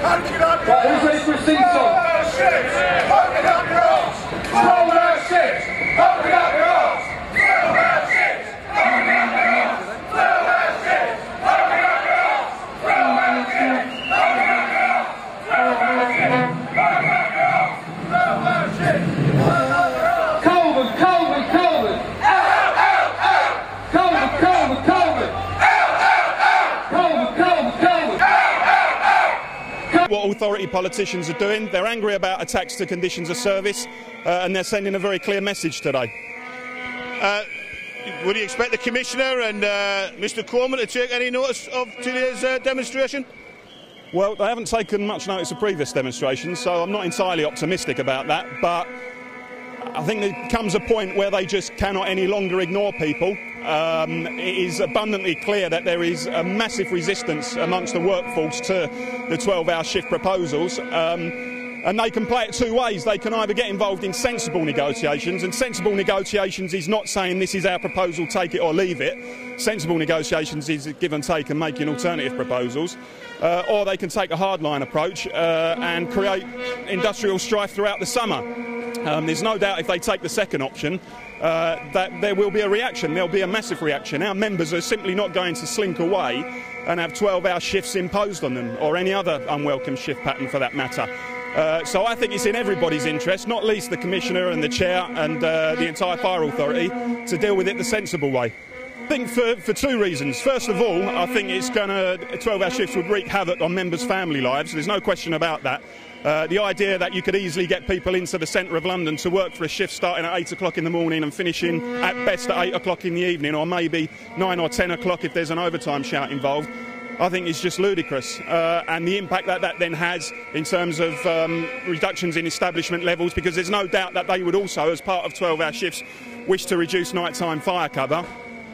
Right, who's ready for a sing song? Open up your arms! Roll our ships! Open up your arms! Roll our ships! Open up your arms! Roll our ships! Open up your arms! Roll our ships! Open up your arms! Roll our ships! Open up your arms! Roll our ships! Open up your arms! Coleman, Coleman, Coleman! Out, out, out! Coleman, Coleman, Coleman! Out, out, out! Coleman, Coleman, Coleman! What authority politicians are doing, they're angry about attacks to conditions of service, and they're sending a very clear message today. Would you expect the Commissioner and Mr Coleman to take any notice of today's demonstration? Well, they haven't taken much notice of previous demonstrations, so I'm not entirely optimistic about that, but I think there comes a point where they just cannot any longer ignore people. It is abundantly clear that there is a massive resistance amongst the workforce to the 12-hour shift proposals, and they can play it two ways. They can either get involved in sensible negotiations, and sensible negotiations is not saying this is our proposal, take it or leave it. Sensible negotiations is give and take and making alternative proposals, or they can take a hardline approach and create industrial strife throughout the summer. There's no doubt if they take the second option that there will be a reaction, there'll be a massive reaction. Our members are simply not going to slink away and have 12-hour shifts imposed on them, or any other unwelcome shift pattern for that matter. So I think it's in everybody's interest, not least the Commissioner and the Chair and the entire Fire Authority, to deal with it the sensible way. I think for two reasons. First of all, I think it's going to 12-hour shifts would wreak havoc on members' family lives. There's no question about that. The idea that you could easily get people into the centre of London to work for a shift starting at 8 o'clock in the morning and finishing at best at 8 o'clock in the evening, or maybe 9 or 10 o'clock if there's an overtime shout involved, I think is just ludicrous. And the impact that that then has in terms of reductions in establishment levels, because there's no doubt that they would also, as part of 12-hour shifts, wish to reduce nighttime fire cover.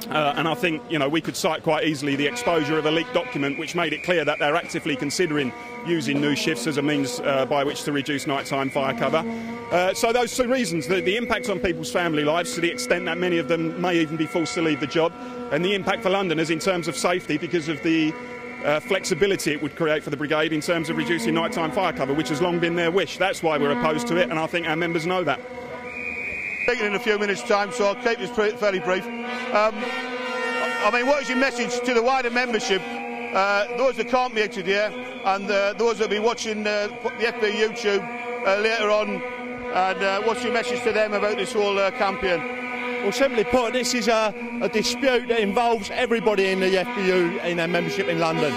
And I think, you know, we could cite quite easily the exposure of a leaked document which made it clear that they're actively considering using new shifts as a means by which to reduce nighttime fire cover. So those two reasons, the impact on people's family lives to the extent that many of them may even be forced to leave the job, and the impact for Londoners in terms of safety because of the flexibility it would create for the brigade in terms of reducing nighttime fire cover, which has long been their wish. That's why we're opposed to it, and I think our members know that. Taking in a few minutes' time, so I'll keep this fairly brief. I mean, what is your message to the wider membership, those that can't make it here, and those that will be watching the FB YouTube later on, and what's your message to them about this whole campaign? Well, simply put, this is a dispute that involves everybody in the FBU in our membership in London.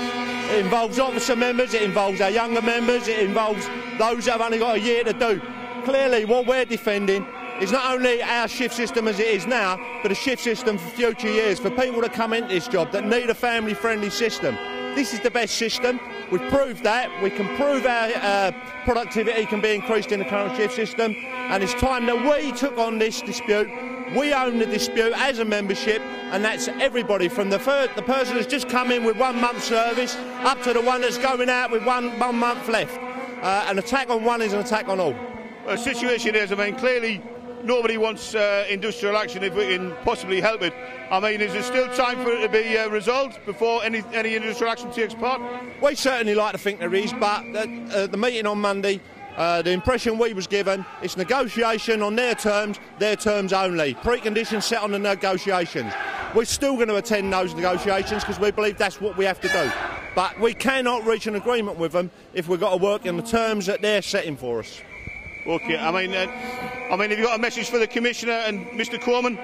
It involves officer members, it involves our younger members, it involves those that have only got a year to do. Clearly, what we're defending is not only our shift system as it is now, but a shift system for future years, for people that come into this job that need a family-friendly system. This is the best system. We've proved that. We can prove our productivity can be increased in the current shift system, and it's time that we took on this dispute. We own the dispute as a membership, and that's everybody from the person that's just come in with 1 month's service up to the one that's going out with one month left. An attack on one is an attack on all. Well, the situation is, I mean, clearly nobody wants industrial action if we can possibly help it. I mean, is there still time for it to be resolved before any industrial action takes part? We certainly like to think there is, but the meeting on Monday, the impression we was given, it's negotiation on their terms only. Preconditions set on the negotiations. We're still going to attend those negotiations because we believe that's what we have to do. But we cannot reach an agreement with them if we've got to work in the terms that they're setting for us. OK, I mean, have you got a message for the Commissioner and Mr Coleman?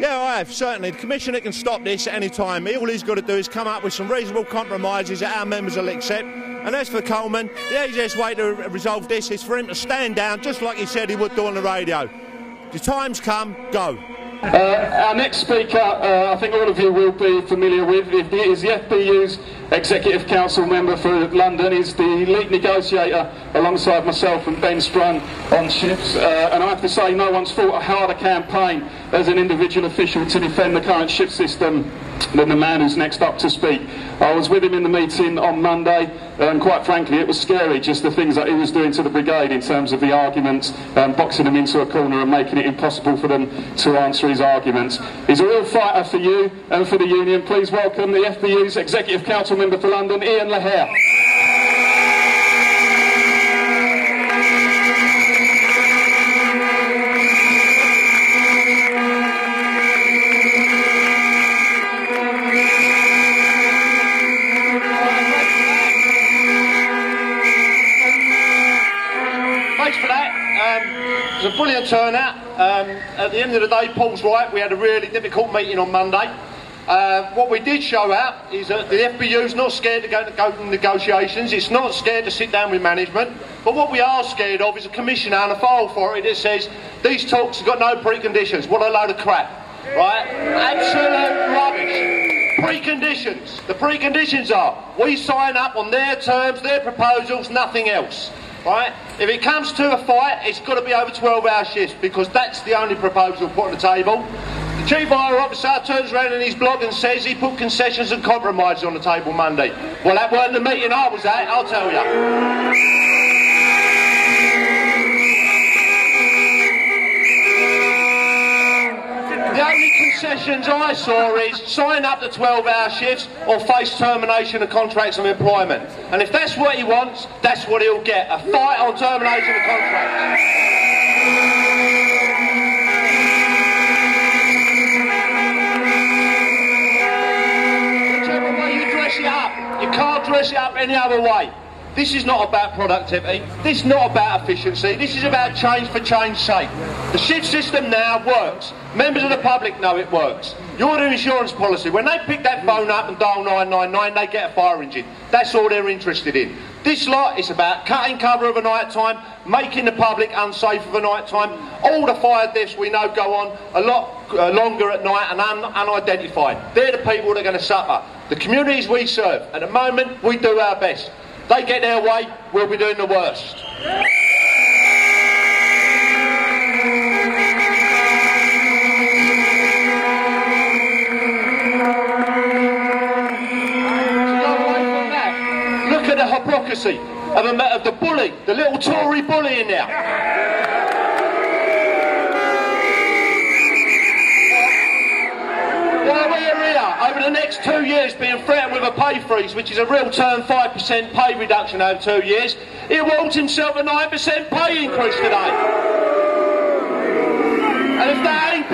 Yeah, I have, certainly. The Commissioner can stop this at any time. All he's got to do is come up with some reasonable compromises that our members will accept. And as for Coleman, the easiest way to resolve this is for him to stand down, just like he said he would do on the radio. The time's come, go. Our next speaker, I think all of you will be familiar with, is the FBU's Executive Council member for London. He's the lead negotiator alongside myself and Ben Sprung on shifts. And I have to say, no one's fought a harder campaign as an individual official to defend the current shift system than the man who's next up to speak. I was with him in the meeting on Monday, and quite frankly it was scary, just the things that he was doing to the brigade in terms of the arguments, boxing them into a corner and making it impossible for them to answer his arguments. He's a real fighter for you and for the union. Please welcome the FBU's Executive Council member for London, Ian Lahair. It was a brilliant turnout. At the end of the day, Paul's right, we had a really difficult meeting on Monday. What we did show out is that the FBU's not scared to go to negotiations, it's not scared to sit down with management, but what we are scared of is a commissioner and a file authority that says these talks have got no preconditions. What a load of crap, right? Absolute rubbish. Preconditions. The preconditions are we sign up on their terms, their proposals, nothing else. Right? If it comes to a fight, it's got to be over 12-hour shifts because that's the only proposal put on the table. The Chief Hire Officer turns around in his blog and says he put concessions and compromises on the table Monday. Well, that weren't the meeting I was at, I'll tell you. The only concessions I saw is sign up to 12-hour shifts or face termination of contracts of employment. And if that's what he wants, that's what he'll get. A fight on termination of contracts. Whichever way you dress it up, you can't dress it up any other way. This is not about productivity, this is not about efficiency, this is about change for change's sake. The shift system now works. Members of the public know it works. Your insurance policy, when they pick that phone up and dial 999, they get a fire engine. That's all they're interested in. This lot is about cutting cover of a night time, making the public unsafe of a night time. All the fire deaths we know go on a lot longer at night and unidentified. They're the people that are going to suffer. The communities we serve, at the moment, we do our best. They get their way, we'll be doing the worst. Look at the hypocrisy of the bully, the little Tory bully in there. While we're here, over the next 2 years, being threatened with a pay freeze, which is a real term 5% pay reduction over 2 years, he wants himself a 9% pay increase today. And if that ain't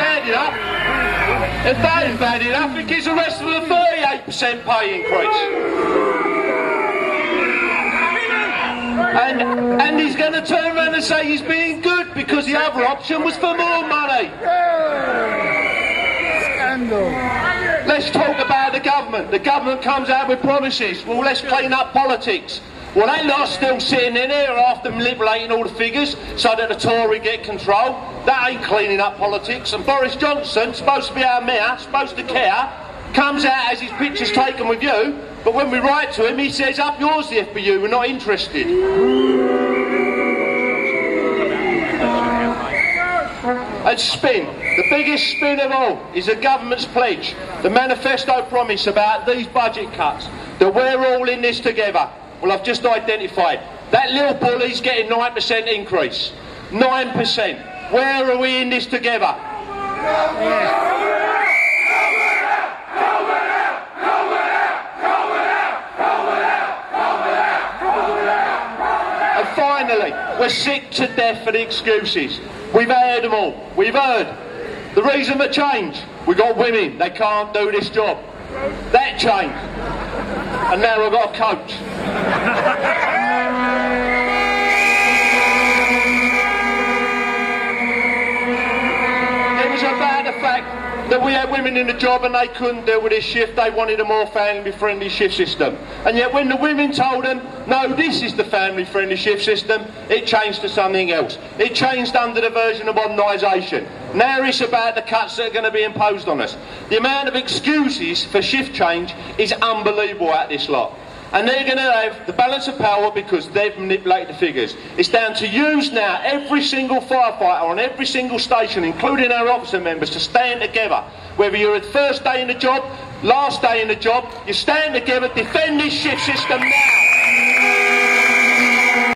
bad enough, it gives the rest of them a 38% pay increase. And he's going to turn around and say he's being good because the other option was for more money. Scandal. Let's talk about the government. The government comes out with promises. Well, let's clean up politics. Well, they lot still sitting in here after manipulating all the figures so that the Tory get control. That ain't cleaning up politics. And Boris Johnson, supposed to be our mayor, supposed to care, comes out as his picture's taken with you, but when we write to him, he says, up yours, the FBU, we're not interested. And spin. The biggest spin of all is the government's pledge, the manifesto promise about these budget cuts, that we're all in this together. Well, I've just identified. That little bully's getting 9% increase. 9%. Where are we in this together? And finally, we're sick to death of the excuses. We've heard them all. We've heard the reason for change. We've got women, they can't do this job. That changed. And now we've got a coach. It was about the fact that we had women in the job and they couldn't deal with this shift. They wanted a more family-friendly shift system. And yet when the women told them, no, this is the family-friendly shift system, it changed to something else. It changed under the version of modernisation. Now it's about the cuts that are going to be imposed on us. The amount of excuses for shift change is unbelievable at this lot. And they're going to have the balance of power because they've manipulated the figures. It's down to use now every single firefighter on every single station, including our officer members, to stand together. Whether you're at first day in the job, last day in the job, you stand together, defend this shift system now.